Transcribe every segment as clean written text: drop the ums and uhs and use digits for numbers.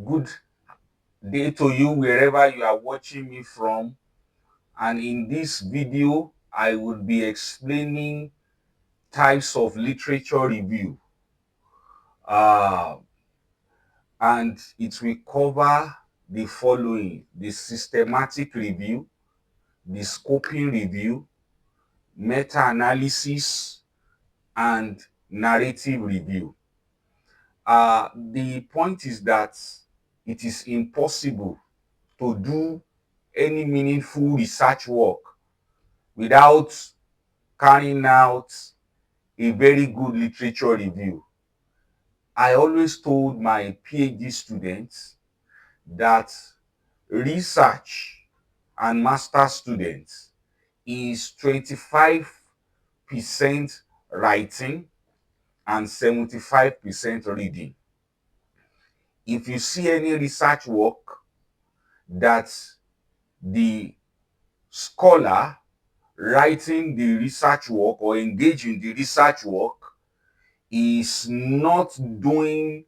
Good day to you wherever you are watching me from. And in this video, I will be explaining types of literature review. Uh, and it will cover the following: the systematic review, the scoping review, meta-analysis, and narrative review. The point is that it is impossible to do any meaningful research work without carrying out a very good literature review. I always told my PhD students that research and master students is 25% writing and 75% reading. If you see any research work that the scholar writing the research work or engaging the research work is not doing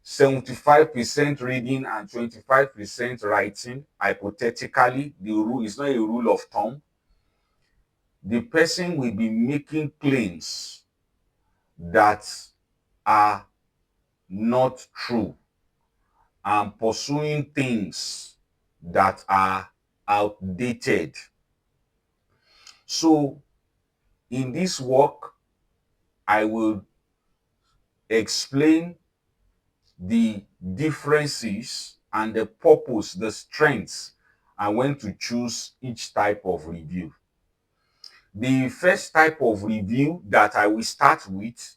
75% reading and 25% writing, hypothetically, the rule is not a rule of thumb, the person will be making claims that are not true and pursuing things that are outdated. So, in this work, I will explain the differences and the purpose, the strengths, and when to choose each type of review. The first type of review that I will start with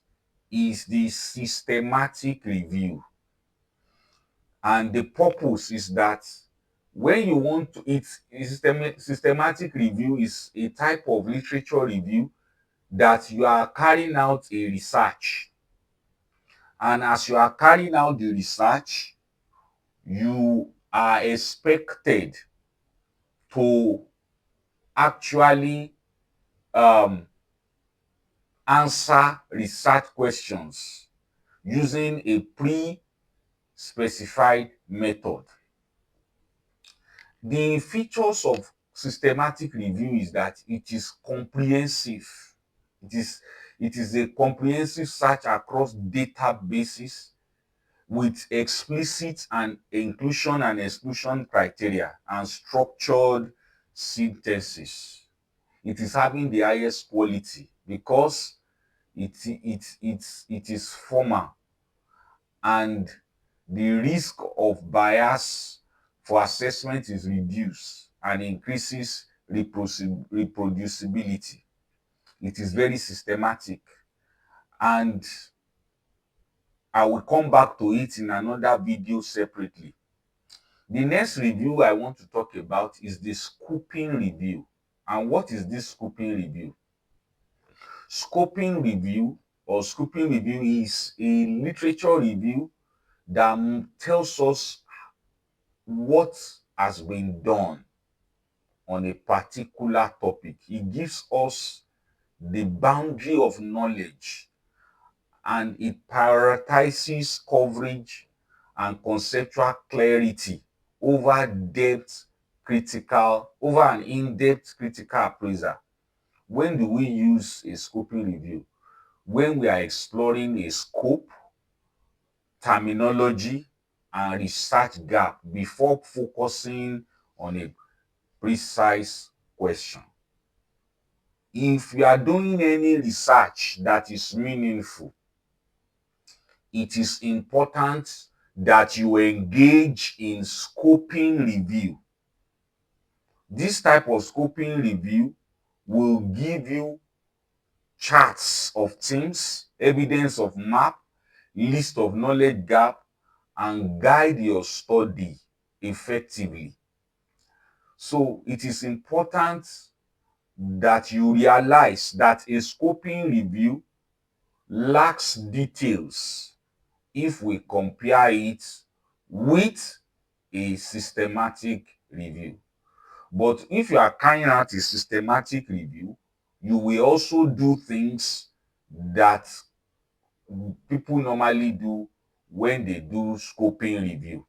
is the systematic review. And the purpose is that when you want to, systematic review is a type of literature review that you are carrying out a research. And as you are carrying out the research, you are expected to actually um, answer research questions using a pre-specified method. The features of systematic review is that it is comprehensive. It is, it is a comprehensive search across databases with explicit and inclusion and exclusion criteria and structured synthesis. It is having the highest quality because it is formal, and the risk of bias for assessment is reduced and increases reproducibility. It is very systematic, and I will come back to it in another video separately. The next review I want to talk about is the scoping review. And what is this scoping review? Scoping review or scoping review is a literature review that tells us what has been done on a particular topic. It gives us the boundary of knowledge, and it prioritizes coverage and conceptual clarity over over an in-depth critical appraisal. When do we use a scoping review? When we are exploring a scope, terminology, and research gap before focusing on a precise question. If you are doing any research that is meaningful, it is important that you engage in scoping review. This type of scoping review will give you charts of themes, evidence of map, list of knowledge gap, and guide your study effectively. So it is important that you realize that a scoping review lacks details if we compare it with a systematic review. But if you are carrying out a systematic review, you will also do things that people normally do when they do scoping review.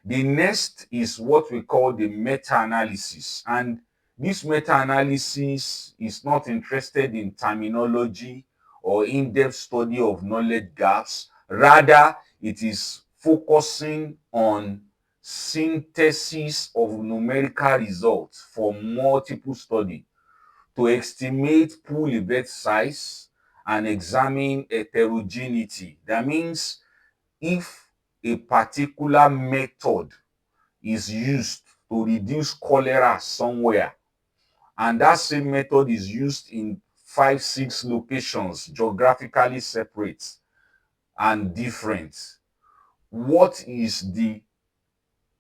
The next is what we call the meta-analysis. And this meta-analysis is not interested in terminology or in-depth study of knowledge gaps. Rather, it is focusing on synthesis of numerical results for multiple study to estimate pool effect size and examine heterogeneity. That means if a particular method is used to reduce cholera somewhere, and that same method is used in 5, 6 locations geographically separate and different, what is the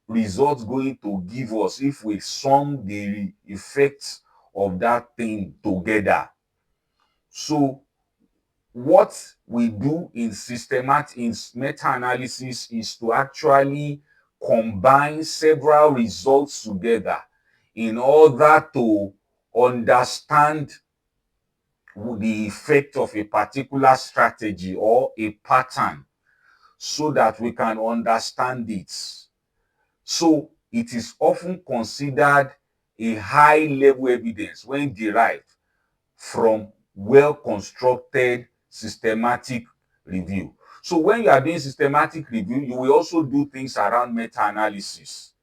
result going to give us if we sum the effects of that thing together? So what we do in meta-analysis is to actually combine several results together in order to understand the effect of a particular strategy or a pattern so that we can understand it. So it is often considered a high level evidence when derived from well-constructed systematic review. So when you are doing systematic review, you will also do things around meta-analysis.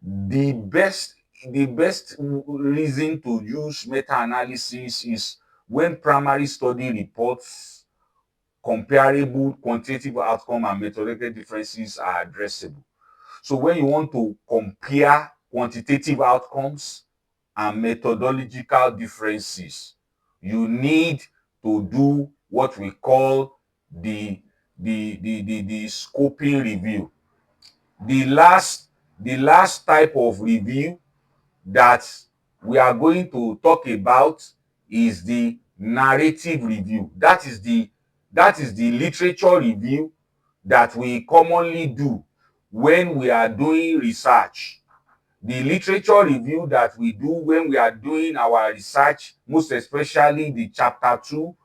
The best, the best reason to use meta-analysis is when primary study reports comparable quantitative outcome and methodological differences are addressable. So when you want to compare quantitative outcomes and methodological differences, you need to do what we call the scoping review. The last type of review that we are going to talk about is the narrative review. That is the literature review that we commonly do when we are doing research. The literature review that we do when we are doing our research, most especially the chapter 2,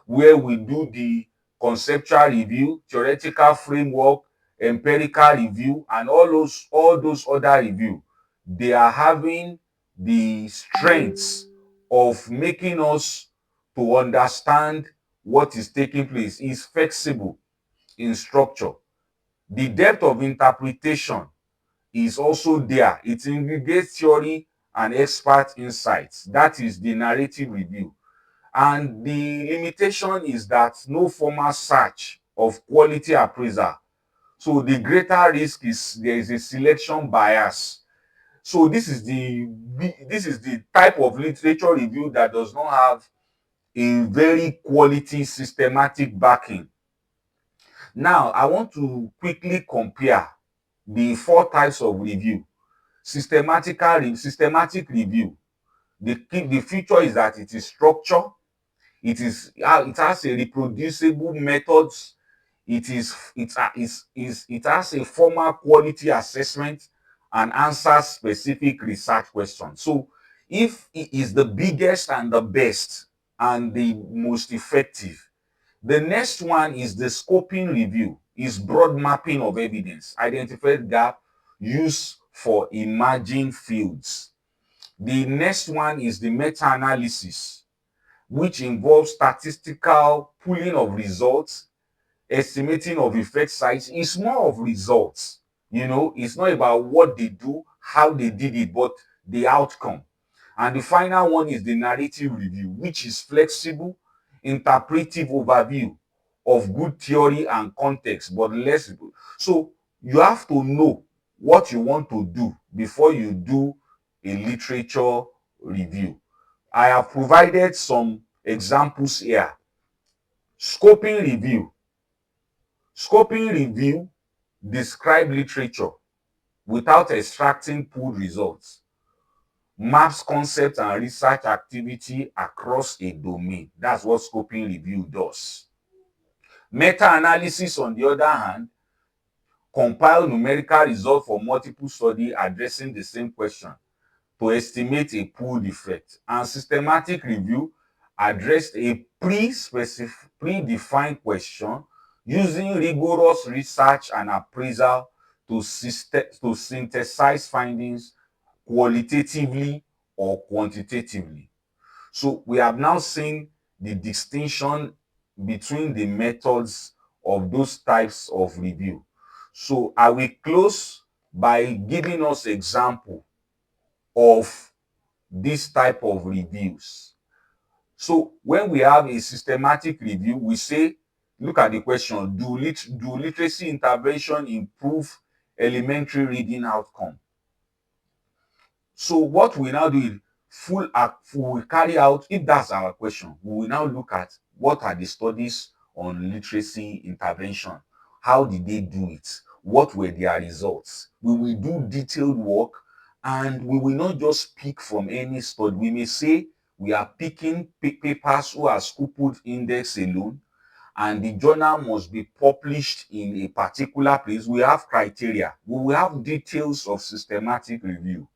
where we do the conceptual review, theoretical framework, empirical review, and all those other review, they are having the strengths of making us to understand what is taking place. Is flexible in structure. The depth of interpretation is also there. It integrates theory and expert insights. That is the narrative review. And the limitation is that no formal search of quality appraiser. So the greater risk is there is a selection bias. So this is the type of literature review that does not have a very quality systematic backing. Now, I want to quickly compare the 4 types of review. Systematic review. The feature is that it is structured. It has a reproducible methods. It has a formal quality assessment and answers specific research questions. So if it is the biggest and the best and the most effective, the next one is the scoping review, is broad mapping of evidence, identified gap, use for emerging fields. The next one is the meta-analysis, which involves statistical pooling of results, estimating of effect size. It's more of results. It's not about what they do, how they did it, but the outcome. And the final one is the narrative review, which is flexible, interpretive overview of good theory and context, but less. So you have to know what you want to do before you do a literature review. I have provided some examples here. Scoping review. Scoping review describe literature without extracting pooled results, maps concept and research activity across a domain. That's what scoping review does. Meta-analysis, on the other hand, compile numerical results for multiple studies addressing the same question to estimate a pooled effect. And systematic review addressed a predefined question using rigorous research and appraisal to synthesize findings qualitatively or quantitatively. So we have now seen the distinction between the methods of those types of review. So I will close by giving us example of this type of reviews. So when we have a systematic review, we say, look at the question, do literacy intervention improve elementary reading outcome? So what we now do is we will carry out, if that's our question, we will now look at what are the studies on literacy intervention. How did they do it? What were their results? We will do detailed work, and we will not just pick from any study. We may say we are picking papers who are scrupled index alone, and the journal must be published in a particular place. We have criteria. We will have details of systematic review.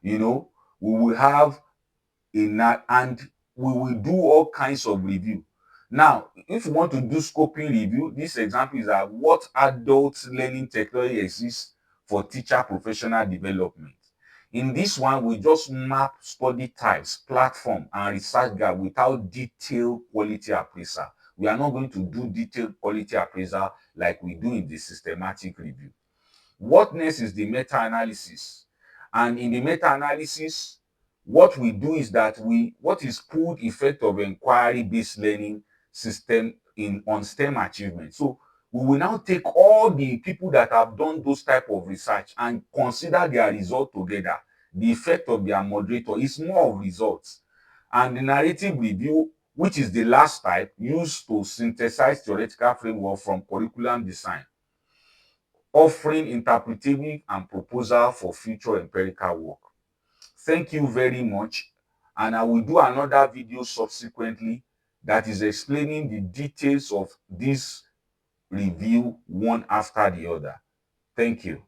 You know, we will have and we will do all kinds of review. Now, if you want to do scoping review, this example is that what adult learning technology exists for teacher professional development. In this one, we just map study types, platform, and research gap without detailed quality appraisal. We are not going to do detailed quality appraisal like we do in the systematic review. What next is the meta-analysis? And in the meta-analysis, what we do is that what is pooled effect of inquiry-based learning system on STEM achievement. So we will now take all the people that have done those type of research and consider their result together. The effect of their moderator is more of results. And the narrative review, which is the last type, used to synthesize theoretical framework from curriculum design, offering interpretive and proposal for future empirical work. Thank you very much, and I will do another video subsequently that is explaining the details of this review one after the other. Thank you.